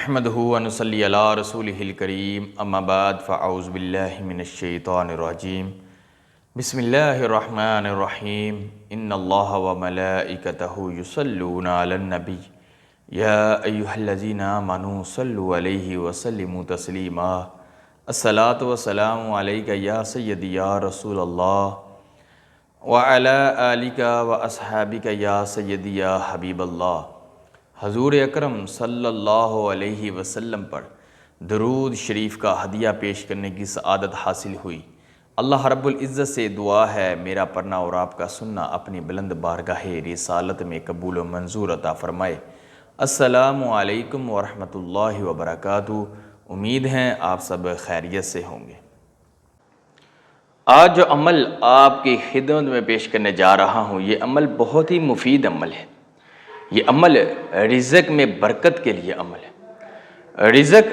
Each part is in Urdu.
نحمدہ ونصلی علی رسولہ الکریم اما بعد فاعوذ باللہ من الشیطان الرجیم بسم اللہ الرحمن الرحیم ان اللہ وملائکتہ یصلون علی النبی یا ایہا الذین آمنوا صلوا علیہ وسلموا تسلیما الصلاۃ والسلام علیک یا سیدی یا رسول اللہ وعلی آلک واصحابک یا سیدی یا حبیب اللہ۔ حضور اکرم صلی اللہ علیہ وسلم پر درود شریف کا ہدیہ پیش کرنے کی سعادت حاصل ہوئی۔ اللہ رب العزت سے دعا ہے میرا پڑھنا اور آپ کا سننا اپنی بلند بارگاہ رسالت میں قبول و منظور عطا فرمائے۔ السلام علیکم ورحمۃ اللہ وبرکاتہ۔ امید ہے آپ سب خیریت سے ہوں گے۔ آج جو عمل آپ کی خدمت میں پیش کرنے جا رہا ہوں یہ عمل بہت ہی مفید عمل ہے۔ یہ عمل رزق میں برکت کے لیے عمل ہے۔ رزق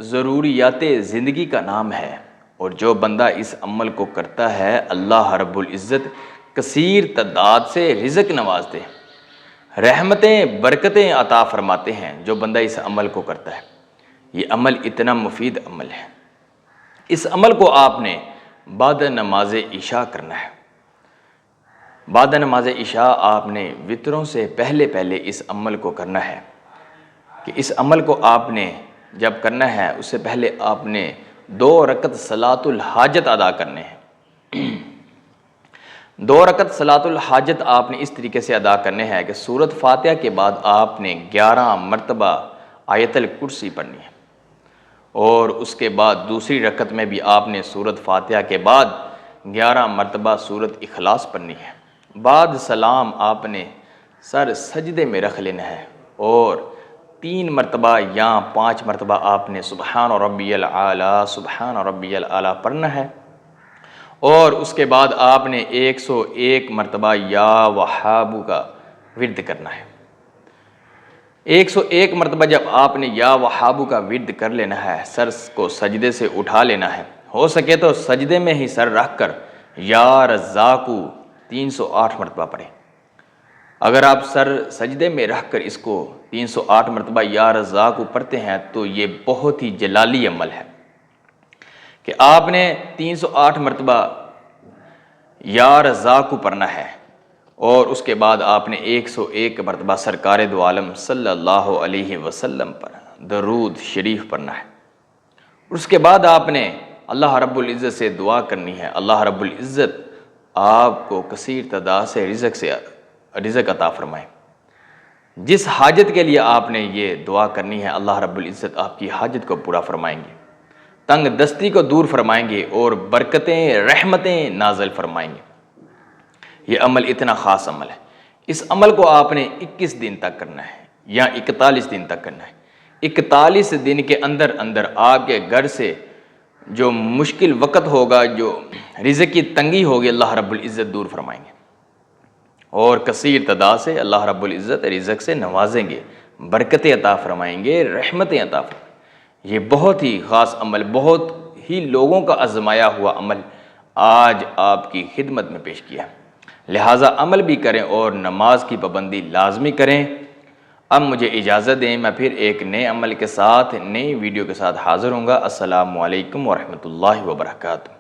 ضروریات زندگی کا نام ہے، اور جو بندہ اس عمل کو کرتا ہے اللہ رب العزت کثیر تعداد سے رزق نوازتے ہیں، رحمتیں برکتیں عطا فرماتے ہیں جو بندہ اس عمل کو کرتا ہے۔ یہ عمل اتنا مفید عمل ہے۔ اس عمل کو آپ نے بعد نماز عشاء کرنا ہے۔ بعد نماز عشاء آپ نے وطروں سے پہلے اس عمل کو کرنا ہے، کہ اس عمل کو آپ نے جب کرنا ہے اس سے پہلے آپ نے 2 رکعت صلاۃ الحاجت ادا کرنے ہیں۔ 2 رکعت صلاۃ الحاجت آپ نے اس طریقے سے ادا کرنے ہیں کہ سورۃ فاتحہ کے بعد آپ نے 11 مرتبہ آیت الکرسی پڑھنی ہے، اور اس کے بعد دوسری رکعت میں بھی آپ نے سورۃ فاتحہ کے بعد 11 مرتبہ سورۃ اخلاص پڑھنی ہے۔ بعد سلام آپ نے سر سجدے میں رکھ لینا ہے، اور 3 مرتبہ یا 5 مرتبہ آپ نے سبحان ربی الاعلیٰ سبحان ربی الاعلیٰ پڑھنا ہے، اور اس کے بعد آپ نے 101 مرتبہ یا وہابو کا ورد کرنا ہے۔ 101 مرتبہ جب آپ نے یا وہابو کا ورد کر لینا ہے، سر کو سجدے سے اٹھا لینا ہے، ہو سکے تو سجدے میں ہی سر رکھ کر یا رزاقو 308 مرتبہ پڑھیں۔ اگر آپ سر سجدے میں رکھ کر اس کو 308 مرتبہ یا رزاقو پڑھتے ہیں تو یہ بہت ہی جلالی عمل ہے، کہ آپ نے 308 مرتبہ یا رزاقو پڑھنا ہے، اور اس کے بعد آپ نے 101 مرتبہ سرکار دو عالم صلی اللہ علیہ وسلم پر درود شریف پڑھنا ہے۔ اس کے بعد آپ نے اللہ رب العزت سے دعا کرنی ہے، اللہ رب العزت آپ کو کثیر تعداد سے رزق عطا فرمائے۔ جس حاجت کے لیے آپ نے یہ دعا کرنی ہے اللہ رب العزت آپ کی حاجت کو پورا فرمائیں گے، تنگ دستی کو دور فرمائیں گے، اور برکتیں رحمتیں نازل فرمائیں گے۔ یہ عمل اتنا خاص عمل ہے۔ اس عمل کو آپ نے 21 دن تک کرنا ہے یا 41 دن تک کرنا ہے۔ 41 دن کے اندر آپ کے گھر سے جو مشکل وقت ہوگا، جو رزق کی تنگی ہوگی، اللہ رب العزت دور فرمائیں گے، اور کثیر تعداد سے اللہ رب العزت رزق سے نوازیں گے، برکتیں عطا فرمائیں گے، رحمتیں عطا فرمائیں گے۔ یہ بہت ہی خاص عمل، بہت ہی لوگوں کا آزمایا ہوا عمل آج آپ کی خدمت میں پیش کیا، لہٰذا عمل بھی کریں اور نماز کی پابندی لازمی کریں۔ اب مجھے اجازت دیں، میں پھر ایک نئے عمل کے ساتھ نئی ویڈیو کے ساتھ حاضر ہوں گا۔ السلام علیکم ورحمۃ اللہ وبرکاتہ۔